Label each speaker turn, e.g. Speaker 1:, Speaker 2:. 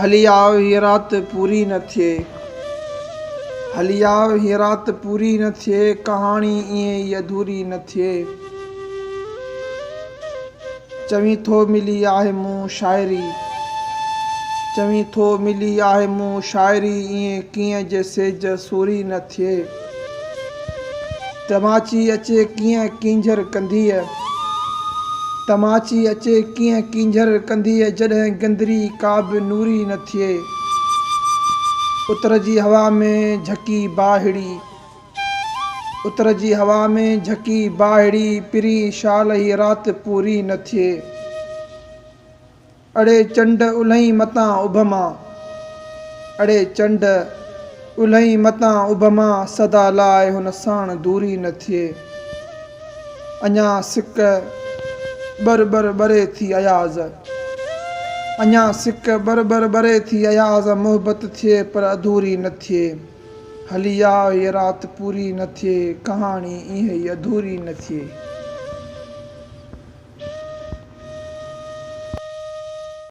Speaker 1: हली आव हीअ राति पूरी न थिए, हली आव हीअ राति पूरी न थिए, कहाणी ईअं ई अधूरी न थिए। चवीं थो मिली आहे मूं शाइरी, चवीं थो मिली आहे मूं शाइरी, ईअं कीअं जे सेज सूरी न थिए। तमाची अचे कीअं कींझर कंदीअ, तमाची अचे कीअं कींझर कंदीअ, जॾहिं गंदरी का बि नूरी न थिए। उतर जी हवा में झकी बाहिड़ी, उतर जी हवा में झकी बाहिड़ी, पिरी शाल ही राति पूरी न थिए। अड़े चंड उल्हई मतां उभमा, अड़े चंड उल्हई मतां उभमा, सदा लाइ हुन साण दूरी न थिए। अञा सिक बर बर बरे थी अयाज़, अञा सिक बर बर बरे थी अयाज़, मोहबत थिए पर अधूरी न थिए। हली आ ये रात पूरी न थिए, कहानी ईअं ई अधूरी न थिए।